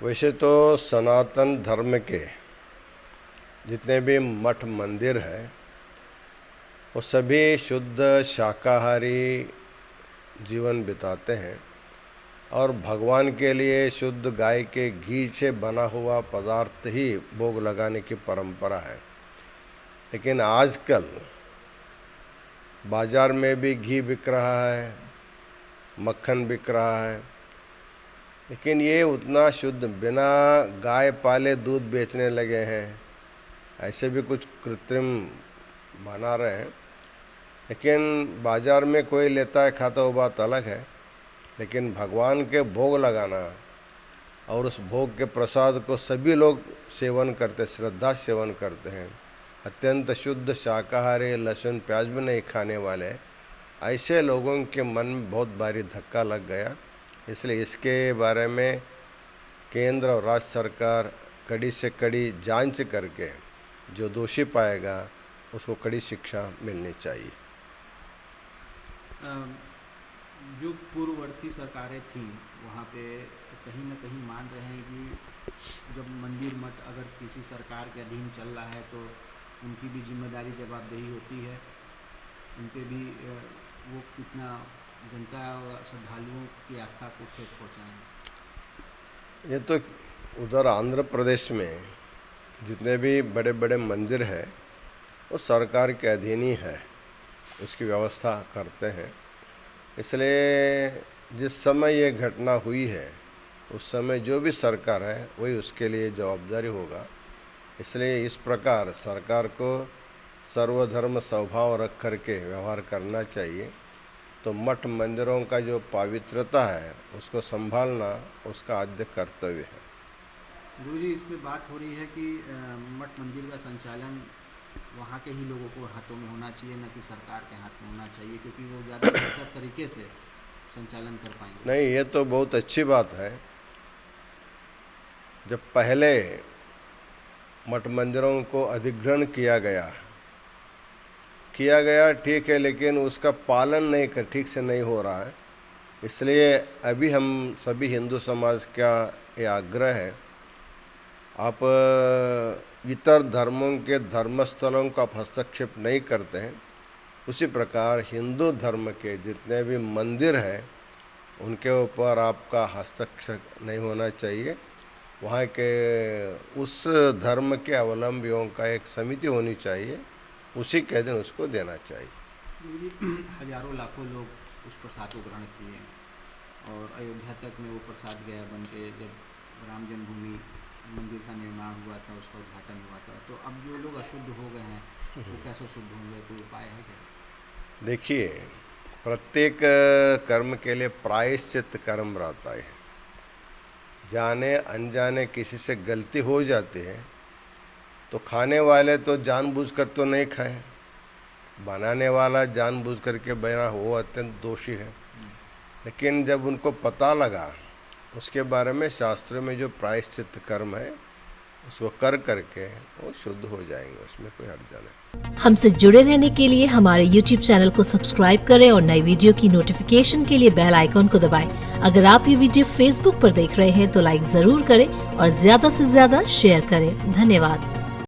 वैसे तो सनातन धर्म के जितने भी मठ मंदिर हैं वो सभी शुद्ध शाकाहारी जीवन बिताते हैं और भगवान के लिए शुद्ध गाय के घी से बना हुआ पदार्थ ही भोग लगाने की परंपरा है। लेकिन आजकल बाज़ार में भी घी बिक रहा है, मक्खन बिक रहा है, लेकिन ये उतना शुद्ध बिना गाय पाले दूध बेचने लगे हैं। ऐसे भी कुछ कृत्रिम बना रहे हैं, लेकिन बाज़ार में कोई लेता है खाता वो बात अलग है। लेकिन भगवान के भोग लगाना और उस भोग के प्रसाद को सभी लोग सेवन करते, श्रद्धा सेवन करते हैं, अत्यंत शुद्ध शाकाहारी, लहसुन प्याज भी नहीं खाने वाले, ऐसे लोगों के मन में बहुत भारी धक्का लग गया। इसलिए इसके बारे में केंद्र और राज्य सरकार कड़ी से कड़ी जांच करके जो दोषी पाएगा उसको कड़ी शिक्षा मिलनी चाहिए। जो पूर्ववर्ती सरकारें थीं वहाँ पे तो कहीं ना कहीं मान रहे हैं कि जब मंदिर मठ अगर किसी सरकार के अधीन चल रहा है तो उनकी भी जिम्मेदारी जवाबदेही होती है। उनके भी वो कितना जनता और श्रद्धालुओं की आस्था को ठेस पहुँचाएं। ये तो उधर आंध्र प्रदेश में जितने भी बड़े बड़े मंदिर हैं वो सरकार के अधीन ही है, उसकी व्यवस्था करते हैं। इसलिए जिस समय ये घटना हुई है उस समय जो भी सरकार है वही उसके लिए जवाबदारी होगा। इसलिए इस प्रकार सरकार को सर्वधर्म स्वभाव रख करके व्यवहार करना चाहिए। तो मठ मंदिरों का जो पवित्रता है उसको संभालना उसका आद्य कर्तव्य है। गुरुजी, इसमें बात हो रही है कि मठ मंदिर का संचालन वहाँ के ही लोगों को हाथों में होना चाहिए, न कि सरकार के हाथ में होना चाहिए, क्योंकि वो ज़्यादा बेहतर तरीके से संचालन कर पाएंगे। नहीं, ये तो बहुत अच्छी बात है। जब पहले मठ मंदिरों को अधिग्रहण किया गया ठीक है, लेकिन उसका पालन नहीं कर ठीक से नहीं हो रहा है। इसलिए अभी हम सभी हिंदू समाज का ये आग्रह है, आप इतर धर्मों के धर्मस्थलों का आप हस्तक्षेप नहीं करते हैं, उसी प्रकार हिंदू धर्म के जितने भी मंदिर हैं उनके ऊपर आपका हस्तक्षेप नहीं होना चाहिए। वहाँ के उस धर्म के अवलंबियों का एक समिति होनी चाहिए, उसी के दिन उसको देना चाहिए। हजारों लाखों लोग उस प्रसाद को ग्रहण किए और अयोध्या तक में वो प्रसाद गया बन के। जब राम जन्मभूमि मंदिर का निर्माण हुआ था, उसका उद्घाटन हुआ था, तो अब जो लोग अशुद्ध हो गए हैं वो कैसे शुद्ध होंगे? कोई उपाय है क्या? देखिए, प्रत्येक कर्म के लिए प्रायश्चित कर्म रहता है। जाने अनजाने किसी से गलती हो जाती है तो खाने वाले तो जानबूझकर तो नहीं खाए, बनाने वाला जानबूझकर के बना वो अत्यंत दोषी है। लेकिन जब उनको पता लगा उसके बारे में शास्त्रों में जो प्रायश्चित कर्म है उसको कर करके वो शुद्ध हो जाएंगे, उसमें कोई हर्ज नहीं। हमसे जुड़े रहने के लिए हमारे YouTube चैनल को सब्सक्राइब करें और नई वीडियो की नोटिफिकेशन के लिए बेल आइकॉन को दबाएं। अगर आप ये वीडियो Facebook पर देख रहे हैं तो लाइक जरूर करें और ज्यादा से ज्यादा शेयर करें। धन्यवाद।